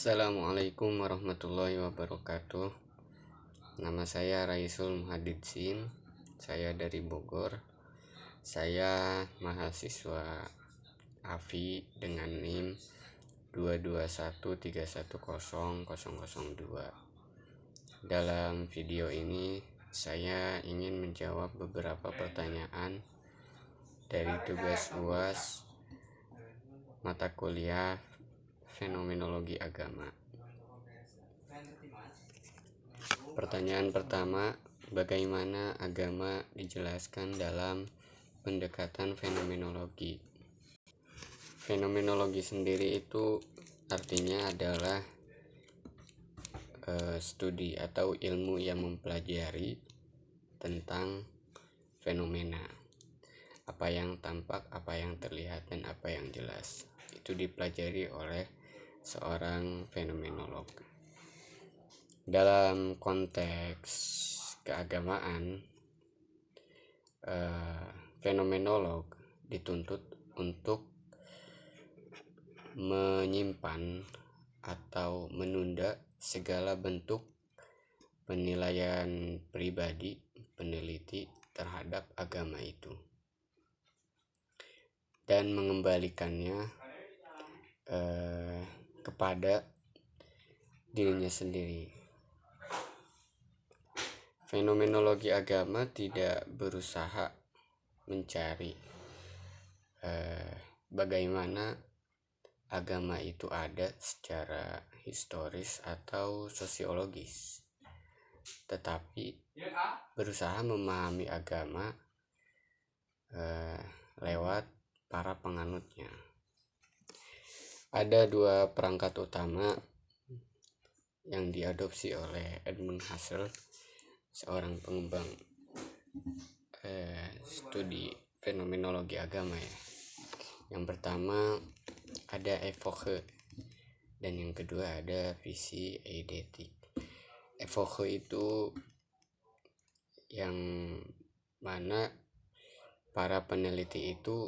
Assalamualaikum warahmatullahi wabarakatuh. Nama saya Raisul Muhadidsin. Saya dari Bogor. Saya mahasiswa AFI dengan NIM 221310002. Dalam video ini saya ingin menjawab beberapa pertanyaan dari tugas UAS mata kuliah Fenomenologi Agama. Pertanyaan pertama, bagaimana agama dijelaskan dalam pendekatan fenomenologi? Fenomenologi sendiri itu artinya adalah studi atau ilmu yang mempelajari tentang fenomena. Apa yang tampak, apa yang terlihat, dan apa yang jelas. Itu dipelajari oleh seorang fenomenolog. Dalam konteks keagamaan, fenomenolog dituntut untuk menyimpan atau menunda segala bentuk penilaian pribadi peneliti terhadap agama itu dan mengembalikannya kepada dirinya sendiri. Fenomenologi agama tidak berusaha mencari bagaimana agama itu ada secara historis atau sosiologis, tetapi berusaha memahami agama lewat para penganutnya. Ada dua perangkat utama yang diadopsi oleh Edmund Husserl, seorang pengembang studi fenomenologi agama ya. Yang pertama ada epoche dan yang kedua ada visi eidetik. Epoche itu yang mana para peneliti itu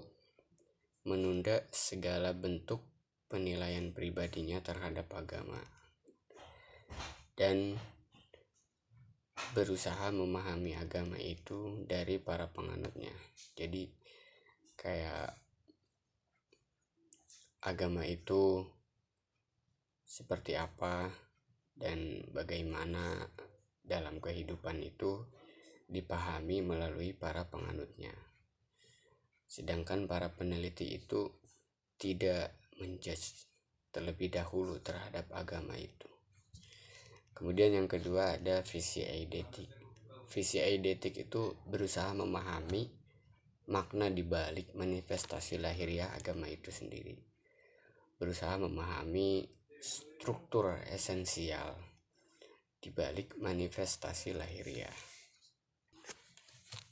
menunda segala bentuk penilaian pribadinya terhadap agama dan berusaha memahami agama itu dari para penganutnya. Jadi kayak agama itu seperti apa dan bagaimana dalam kehidupan itu dipahami melalui para penganutnya. Sedangkan para peneliti itu tidak menjudge terlebih dahulu terhadap agama itu. Kemudian yang kedua ada visi eidetik. Visi eidetik itu berusaha memahami makna dibalik manifestasi lahiriah agama itu sendiri. Berusaha memahami struktur esensial dibalik manifestasi lahiriah.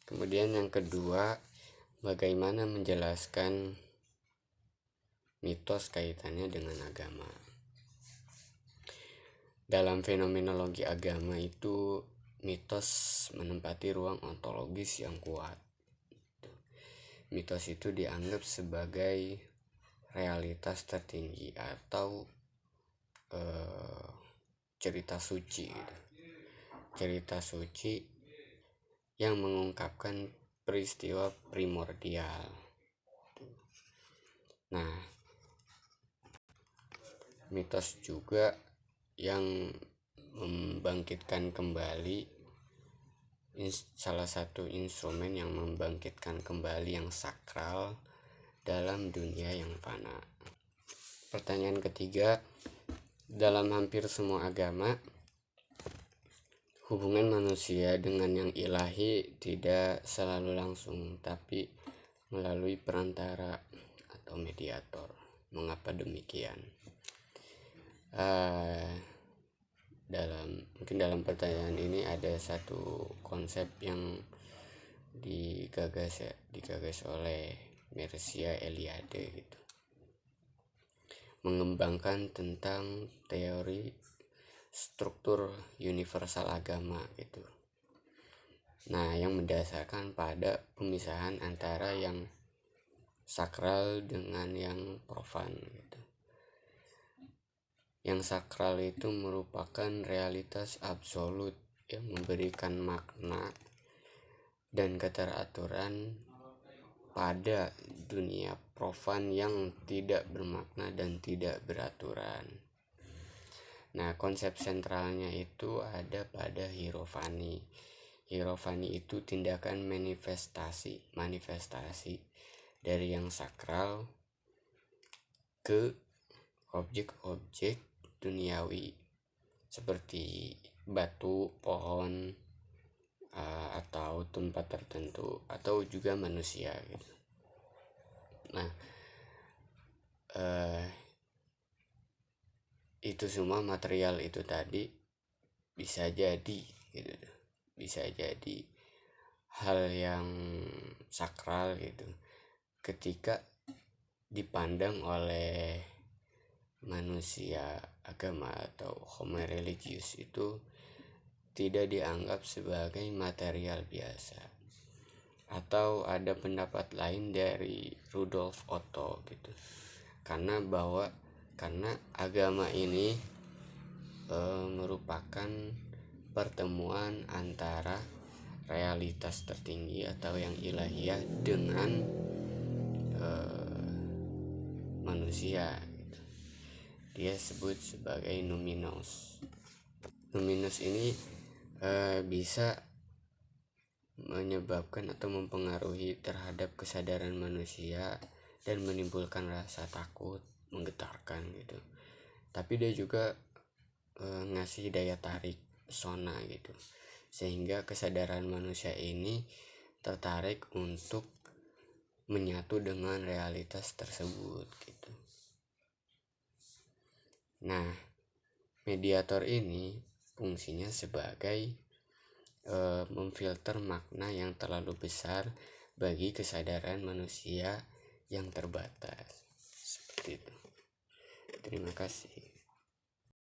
Kemudian yang kedua, bagaimana menjelaskan mitos kaitannya dengan agama. Dalam fenomenologi agama itu mitos menempati ruang ontologis yang kuat. Mitos itu dianggap sebagai realitas tertinggi atau cerita suci gitu. Cerita suci yang mengungkapkan peristiwa primordial. Nah, mitos juga yang membangkitkan kembali salah satu instrumen yang membangkitkan kembali yang sakral dalam dunia yang fana. Pertanyaan ketiga, dalam hampir semua agama, hubungan manusia dengan yang ilahi tidak selalu langsung, tapi melalui perantara atau mediator. Mengapa demikian? Dalam pertanyaan ini ada satu konsep yang digagas oleh Mircea Eliade gitu. Mengembangkan tentang teori struktur universal agama gitu. Nah, yang mendasarkan pada pemisahan antara yang sakral dengan yang profan gitu. Yang sakral itu merupakan realitas absolut yang memberikan makna dan keteraturan pada dunia profan yang tidak bermakna dan tidak beraturan. Nah, konsep sentralnya itu ada pada hierofani. Hierofani itu tindakan manifestasi dari yang sakral ke objek-objek duniawi seperti batu, pohon, atau tempat tertentu, atau juga manusia gitu. Nah, itu semua material itu tadi bisa jadi gitu, bisa jadi hal yang sakral gitu ketika dipandang oleh manusia agama atau homo religius itu tidak dianggap sebagai material biasa. Atau ada pendapat lain dari Rudolf Otto gitu, karena agama ini merupakan pertemuan antara realitas tertinggi atau yang ilahiyah dengan manusia gitu. Dia sebut sebagai numinous. Numinous ini bisa menyebabkan atau mempengaruhi terhadap kesadaran manusia dan menimbulkan rasa takut, menggetarkan gitu. Tapi dia juga ngasih daya tarik, pesona gitu, sehingga kesadaran manusia ini tertarik untuk menyatu dengan realitas tersebut gitu. Nah, mediator ini fungsinya sebagai memfilter makna yang terlalu besar bagi kesadaran manusia yang terbatas. Seperti itu. Terima kasih.